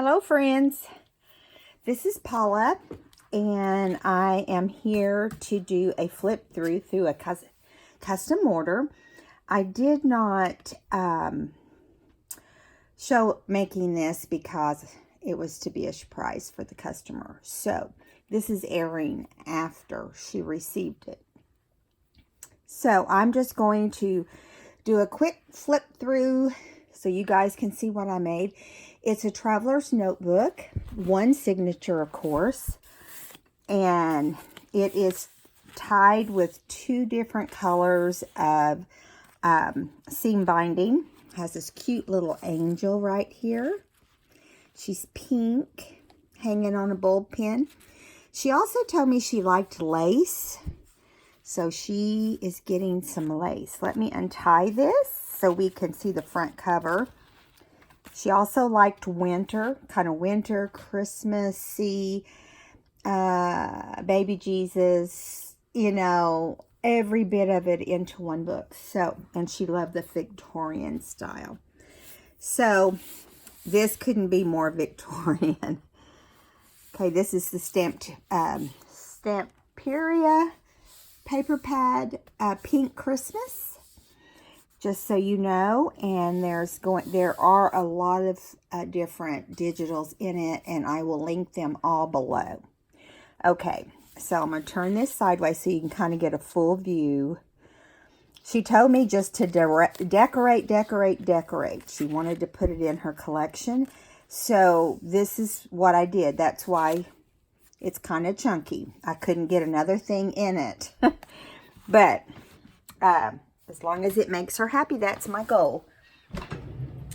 Hello friends, this is Paula and I am here to do a flip through a custom order. I did not show making this because it was to be a surprise for the customer. So this is airing after she received it. So I'm just going to do a quick flip through so you guys can see what I made. It's a traveler's notebook, one signature of course, and it is tied with two different colors of seam binding. Has this cute little angel right here. She's pink, hanging on a bulb pin. She also told me she liked lace, so she is getting some lace. Let me untie this so we can see the front cover. She also liked winter, kind of winter, Christmassy, baby Jesus, you know, every bit of it into one book. So, and she loved the Victorian style. So, this couldn't be more Victorian. Okay, this is the Stamperia paper pad, Pink Christmas. Just so you know, and there are a lot of different digitals in it, and I will link them all below. Okay, so I'm going to turn this sideways so you can kind of get a full view. She told me just to decorate. She wanted to put it in her collection. So this is what I did. That's why it's kind of chunky. I couldn't get another thing in it. But as long as it makes her happy, that's my goal.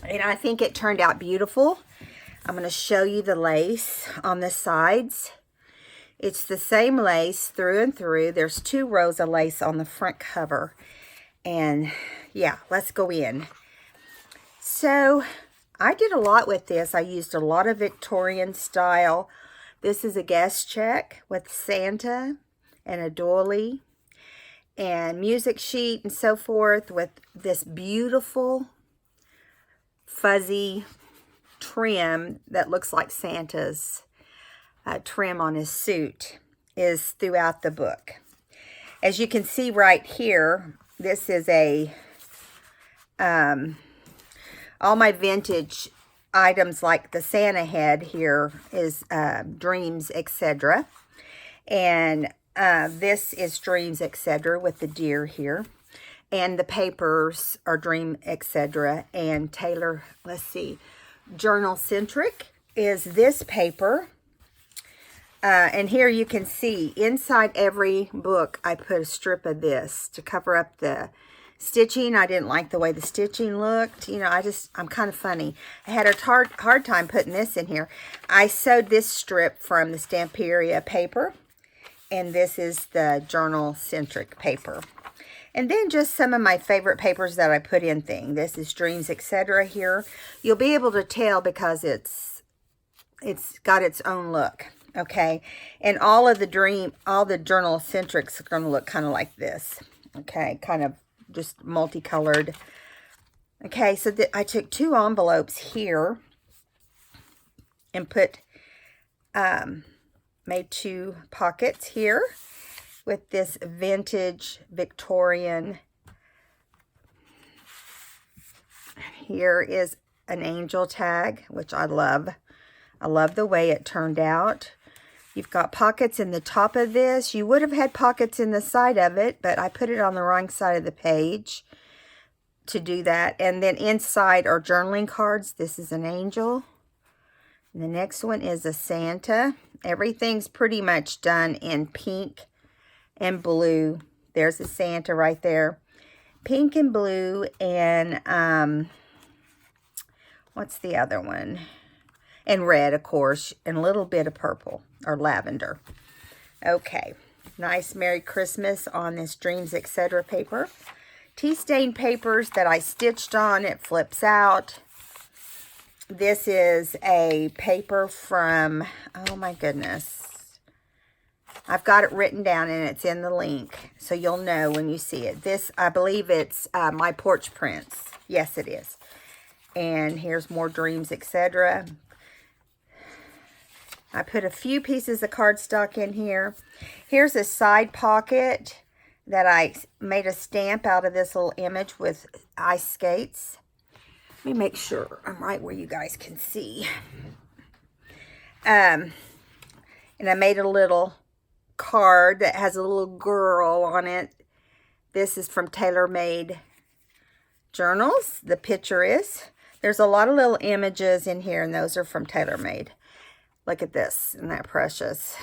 And I think it turned out beautiful. I'm going to show you the lace on the sides. It's the same lace through and through. There's 2 rows of lace on the front cover. And yeah, let's go in. So I did a lot with this. I used a lot of Victorian style. This is a guest check with Santa and a doily and music sheet and so forth, with this beautiful fuzzy trim that looks like Santa's trim on his suit is throughout the book. As you can see right here, this is all my vintage items, like the Santa head here is Dreams, etc. And this is Dreams, etc. with the deer here. And the papers are Dream, etc. And Taylor, let's see, Journal Centric is this paper. And here you can see inside every book I put a strip of this to cover up the stitching. I didn't like the way the stitching looked. You know, I'm kind of funny. I had a hard time putting this in here. I sewed this strip from the Stamperia paper. And this is the Journal Centric paper. And then just some of my favorite papers that I put in thing. This is Dreams, etc. here. You'll be able to tell because it's got its own look. Okay. And all the Journal Centrics are going to look kind of like this. Okay. Kind of just multicolored. Okay. So I took 2 envelopes here and put, made 2 pockets here with this vintage Victorian. Here is an angel tag, which I love. I love the way it turned out. You've got pockets in the top of this. You would have had pockets in the side of it, but I put it on the wrong side of the page to do that. And then inside are journaling cards. This is an angel. And the next one is a Santa. Everything's pretty much done in pink and blue. There's a Santa right there. Pink and blue and, what's the other one? And red, of course, and a little bit of purple or lavender. Okay, nice Merry Christmas on this Dreams, etc. paper. Tea stain papers that I stitched on. It flips out. This is a paper from, oh my goodness. I've got it written down and it's in the link. So you'll know when you see it. This, I believe it's My Porch Prints. Yes, it is. And here's more Dreams, etc. I put a few pieces of cardstock in here. Here's a side pocket that I made a stamp out of this little image with ice skates. Let me make sure I'm right where you guys can see. And I made a little card that has a little girl on it. This is from Tailor Made Journals. The picture is. There's a lot of little images in here, and those are from Tailor Made. Look at this. Isn't that precious?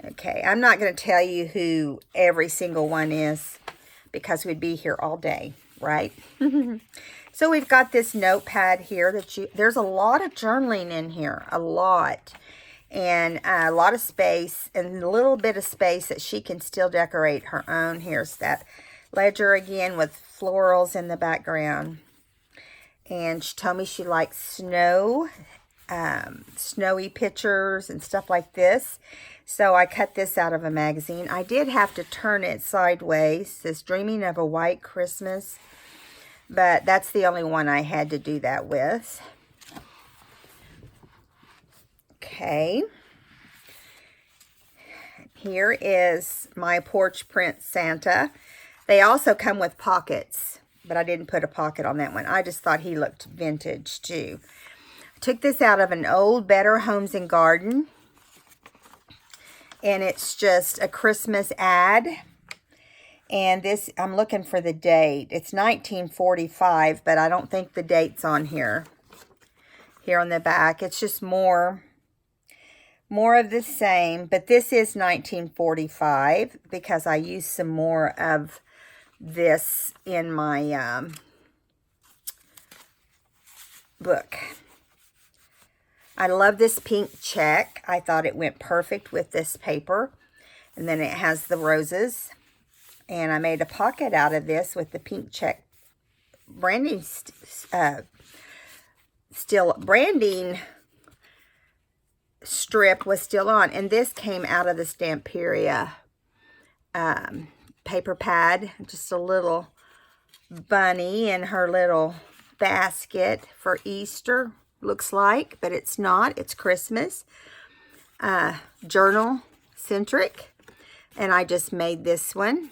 Okay, I'm not going to tell you who every single one is because we'd be here all day, right? So we've got this notepad here there's a lot of journaling in here, a lot. And a lot of space and a little bit of space that she can still decorate her own. Here's that ledger again with florals in the background. And she told me she likes snowy pictures and stuff like this. So I cut this out of a magazine. I did have to turn it sideways. This Dreaming of a White Christmas. But that's the only one I had to do that with. Okay. Here is my porch print Santa. They also come with pockets, but I didn't put a pocket on that one. I just thought he looked vintage too. I took this out of an old Better Homes and Garden. And it's just a Christmas ad. And this, I'm looking for the date. It's 1945, but I don't think the date's on here. Here on the back. It's just more of the same. But this is 1945 because I used some more of this in my book. I love this pink check. I thought it went perfect with this paper. And then it has the roses. And I made a pocket out of this with the pink check branding branding strip was still on. And this came out of the Stamperia paper pad. Just a little bunny in her little basket for Easter. Looks like, but it's not. It's Christmas. Journal centric. And I just made this one.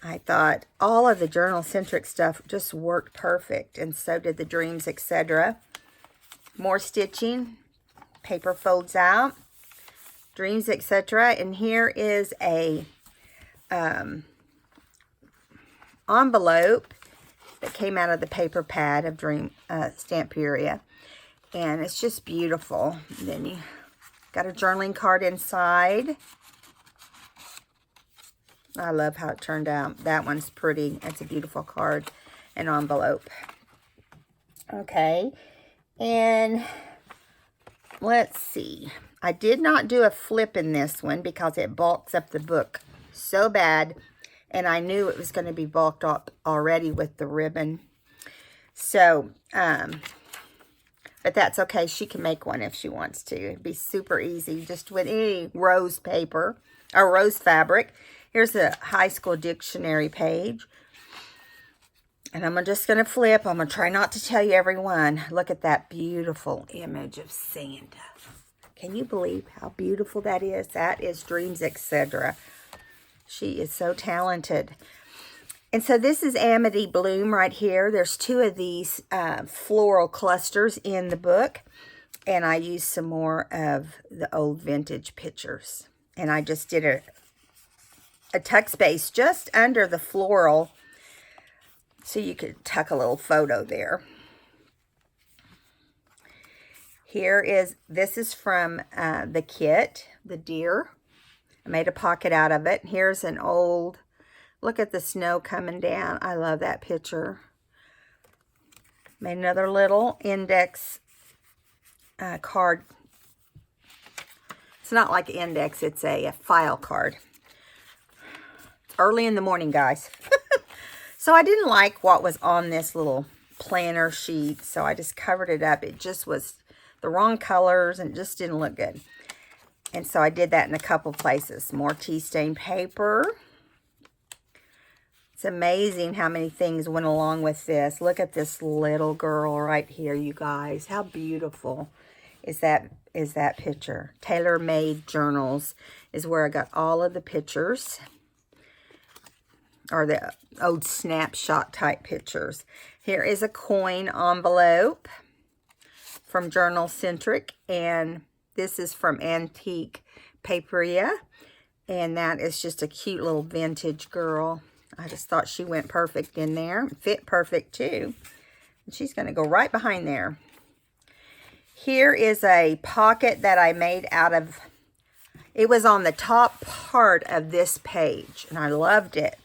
I thought all of the journal centric stuff just worked perfect. And so did the dreams, etc. More stitching. Paper folds out. Dreams, etc. And here is a envelope that came out of the paper pad of Stamperia. And it's just beautiful. And then you got a journaling card inside. I love how it turned out. That one's pretty. It's a beautiful card and envelope. Okay. And let's see. I did not do a flip in this one because it bulks up the book so bad. And I knew it was going to be bulked up already with the ribbon. So, but that's okay. She can make one if she wants to. It'd be super easy. Just with any rose paper or rose fabric. Here's a high school dictionary page. And I'm just going to flip. I'm going to try not to tell you every one. Look at that beautiful image of Santa. Can you believe how beautiful that is? That is Dreams, etc. She is so talented. And so this is Amity Bloom right here. There's two of these floral clusters in the book. And I used some more of the old vintage pictures. And I just did a tuck space just under the floral. So you could tuck a little photo there. This is from the kit, the deer. I made a pocket out of it. Here's an old, look at the snow coming down. I love that picture. Made another little index card. It's not like index, it's a file card. It's early in the morning, guys. So I didn't like what was on this little planner sheet, so I just covered it up. It just was the wrong colors and it just didn't look good. And so I did that in a couple places. More tea stain paper. It's amazing how many things went along with this. Look at this little girl right here, you guys. How beautiful is that picture. Tailor-made journals is where I got all of the pictures, or the old snapshot type pictures. Here is a coin envelope from Journal Centric, and this is from Antique Paperia, and that is just a cute little vintage girl. I just thought she went perfect in there. Fit perfect too. And she's going to go right behind there. Here is a pocket that I made out of, it was on the top part of this page, and I loved it.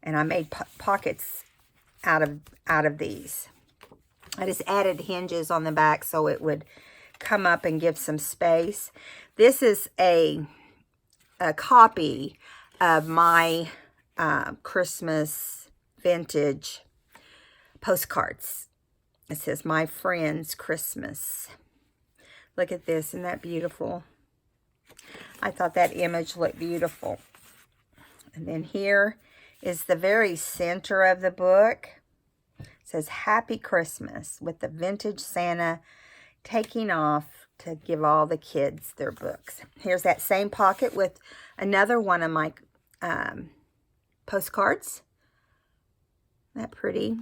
And I made pockets out of these. I just added hinges on the back so it would come up and give some space. This is a copy of my Christmas vintage postcards. It says, "My Friend's Christmas." Look at this. Isn't that beautiful? I thought that image looked beautiful. And then here is the very center of the book. It says, "Happy Christmas," with the vintage Santa taking off to give all the kids their books. Here's that same pocket with another one of my postcards. Isn't that pretty?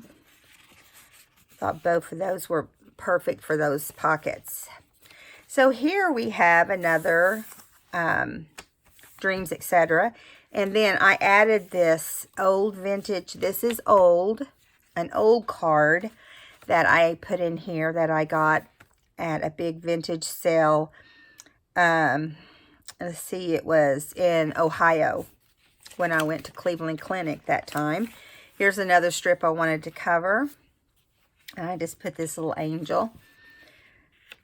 Thought both of those were perfect for those pockets. So here we have another Dreams, etc. And then I added this old vintage, this is old, an old card that I put in here that I got at a big vintage sale. Let's see, it was in Ohio when I went to Cleveland Clinic that time. Here's another strip I wanted to cover. And I just put this little angel.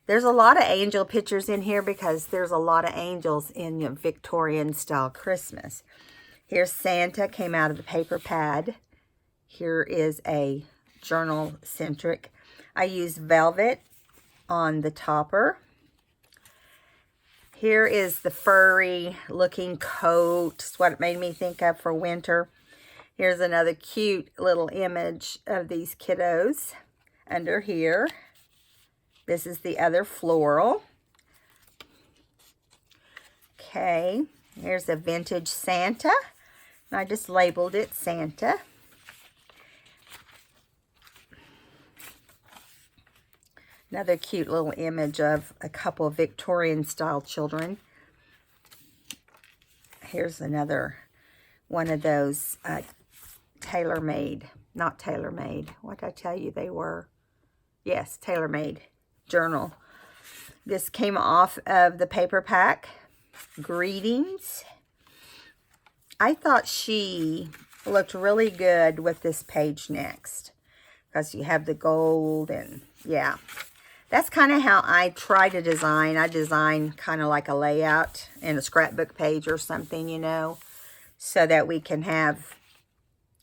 There's a lot of angel pictures in here because there's a lot of angels in your Victorian style Christmas. Here's Santa, came out of the paper pad. Here is a Journal Centric. I used velvet on the topper. Here is the furry looking coat. It's what it made me think of for winter. Here's another cute little image of these kiddos under here. This is the other floral. Okay, here's a vintage Santa. And I just labeled it Santa. Another cute little image of a couple of Victorian style children. Here's another one of those tailor-made, not tailor-made. What did I tell you they were? Yes, tailor-made journal. This came off of the paper pack. Greetings. I thought she looked really good with this page next, because you have the gold, and yeah, that's kind of how I try to design. I design kind of like a layout in a scrapbook page or something, you know, so that we can have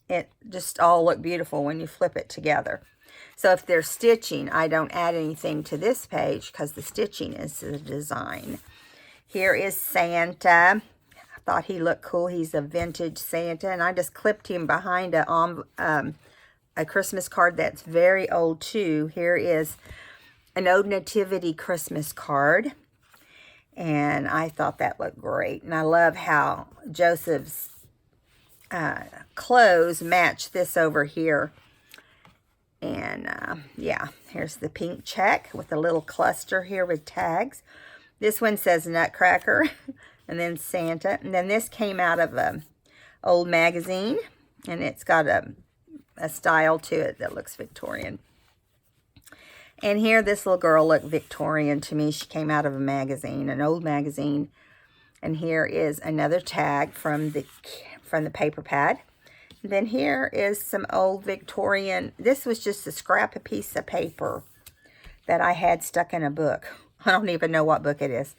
it just all look beautiful when you flip it together. So if there's stitching, I don't add anything to this page because the stitching is the design. Here is Santa. I thought he looked cool. He's a vintage Santa, and I just clipped him behind a Christmas card that's very old too. Here is an old nativity Christmas card, and I thought that looked great. And I love how Joseph's clothes match this over here. And yeah, here's the pink check with a little cluster here with tags. This one says Nutcracker, and then Santa. And then this came out of an old magazine, and it's got a style to it that looks Victorian. And here, this little girl looked Victorian to me. She came out of a magazine, an old magazine. And here is another tag from the paper pad. And then here is some old Victorian. This was just a scrap of piece of paper that I had stuck in a book. I don't even know what book it is.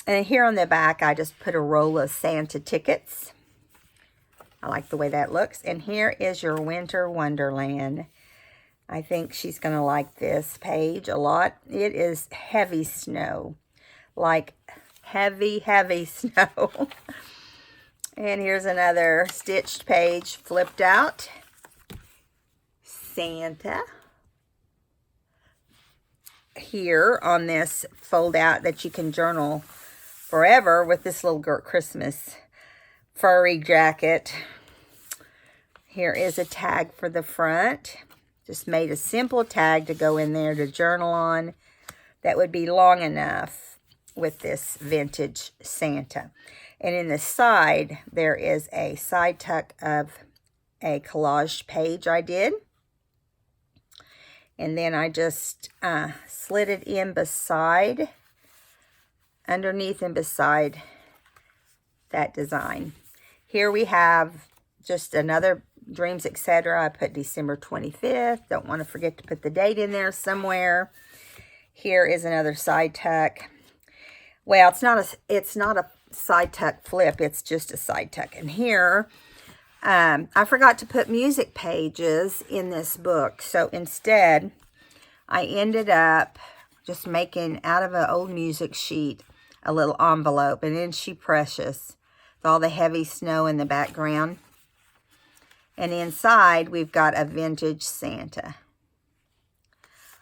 And here on the back, I just put a roll of Santa tickets. I like the way that looks. And here is your Winter Wonderland. I think she's going to like this page a lot. It is heavy snow. Like heavy, heavy snow. And here's another stitched page flipped out. Santa. here on this fold out that you can journal forever with this little Christmas furry jacket. Here is a tag for the front. Just made a simple tag to go in there to journal on. That would be long enough with this vintage Santa. And in the side, there is a side tuck of a collage page I did. And then I just slid it in beside, underneath and beside that design. Here we have just another Dreams, etc. I put December 25th. Don't want to forget to put the date in there somewhere. Here is another side tuck. Well, it's not a side tuck flip. It's just a side tuck. And here, I forgot to put music pages in this book. So instead, I ended up just making out of an old music sheet a little envelope. And isn't she precious? With all the heavy snow in the background. And inside, we've got a vintage Santa.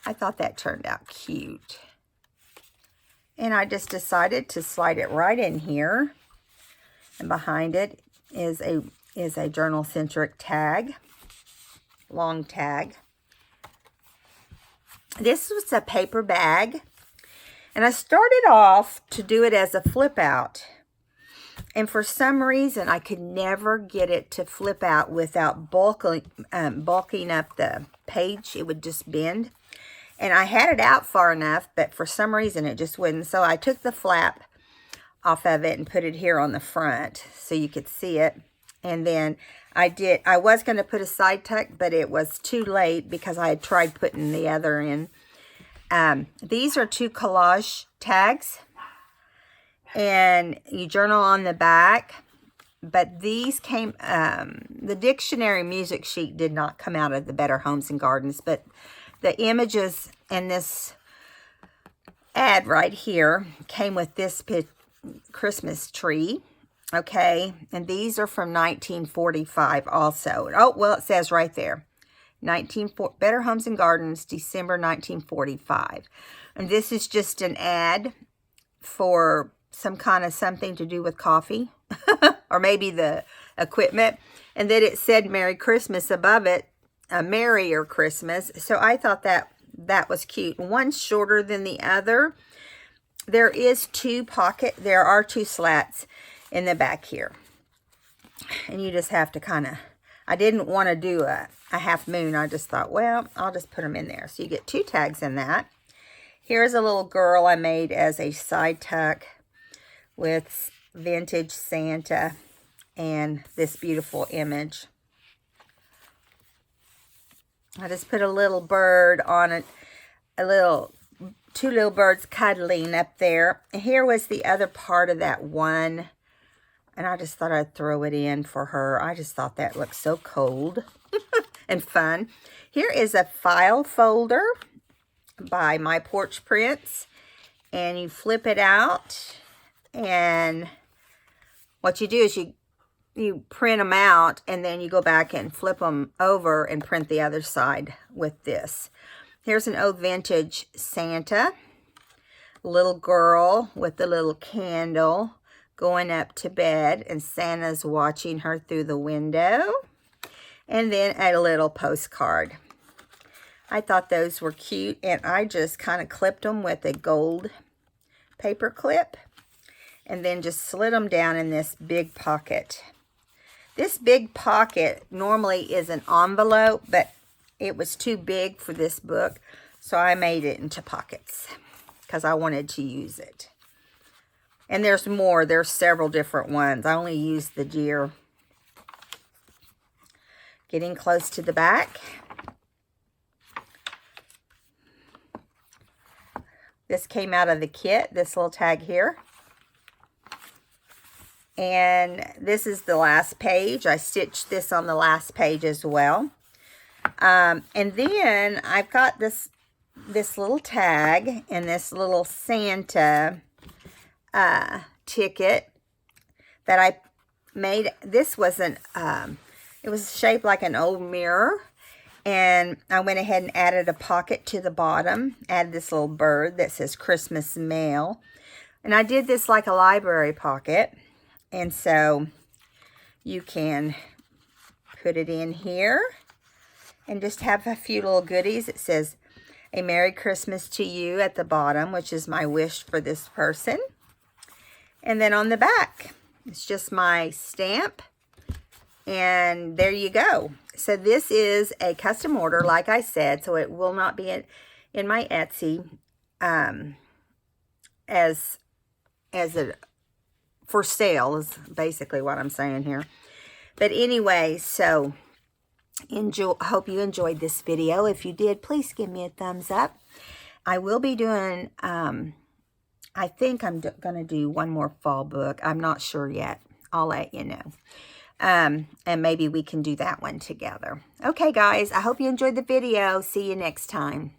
I thought that turned out cute. And I just decided to slide it right in here. And behind it is a journal-centric tag. Long tag. This was a paper bag. And I started off to do it as a flip out. And for some reason, I could never get it to flip out without bulking up the page. It would just bend. And I had it out far enough, but for some reason, it just wouldn't. So I took the flap off of it and put it here on the front so you could see it. And then I was going to put a side tuck, but it was too late because I had tried putting the other in. These are 2 collage tags. And you journal on the back, but these came, the dictionary music sheet did not come out of the Better Homes and Gardens, but the images and this ad right here came with this Christmas tree, okay, and these are from 1945 also. Oh, well, it says right there, Better Homes and Gardens, December 1945, and this is just an ad for some kind of something to do with coffee or maybe the equipment. And then it said Merry Christmas above it, a Merrier Christmas. So I thought that was cute. One's shorter than the other. There are 2 slats in the back here. And you just have to kind of, I didn't want to do a half moon. I just thought, well, I'll just put them in there. So you get 2 tags in that. Here's a little girl I made as a side tuck with vintage Santa and this beautiful image. I just put a little bird on it, 2 little birds cuddling up there. And here was the other part of that one, and I just thought I'd throw it in for her. I just thought that looked so cold and fun. Here is a file folder by My Porch Prints, and you flip it out, and what you do is you print them out, and then you go back and flip them over and print the other side with this. Here's an old vintage Santa, little girl with the little candle going up to bed, and Santa's watching her through the window, and then a little postcard. I thought those were cute, and I just kind of clipped them with a gold paper clip and then just slid them down in this big pocket. This big pocket normally is an envelope, but it was too big for this book, so I made it into pockets because I wanted to use it. And there's more. There's several different ones. I only used the deer. Getting close to the back. This came out of the kit, this little tag here. And this is the last page. I stitched this on the last page as well. And then I've got this little tag and this little Santa ticket that I made. This wasn't, it was shaped like an old mirror. And I went ahead and added a pocket to the bottom. Added this little bird that says Christmas mail. And I did this like a library pocket. And so you can put it in here and just have a few little goodies. It says a Merry Christmas to you at the bottom, which is my wish for this person. And then on the back, it's just my stamp. And there you go. So this is a custom order, like I said, so it will not be in my Etsy as a for sale is basically what I'm saying here. But anyway, so hope you enjoyed this video. If you did, please give me a thumbs up. I will be doing, I think I'm going to do one more fall book. I'm not sure yet. I'll let you know. And maybe we can do that one together. Okay, guys, I hope you enjoyed the video. See you next time.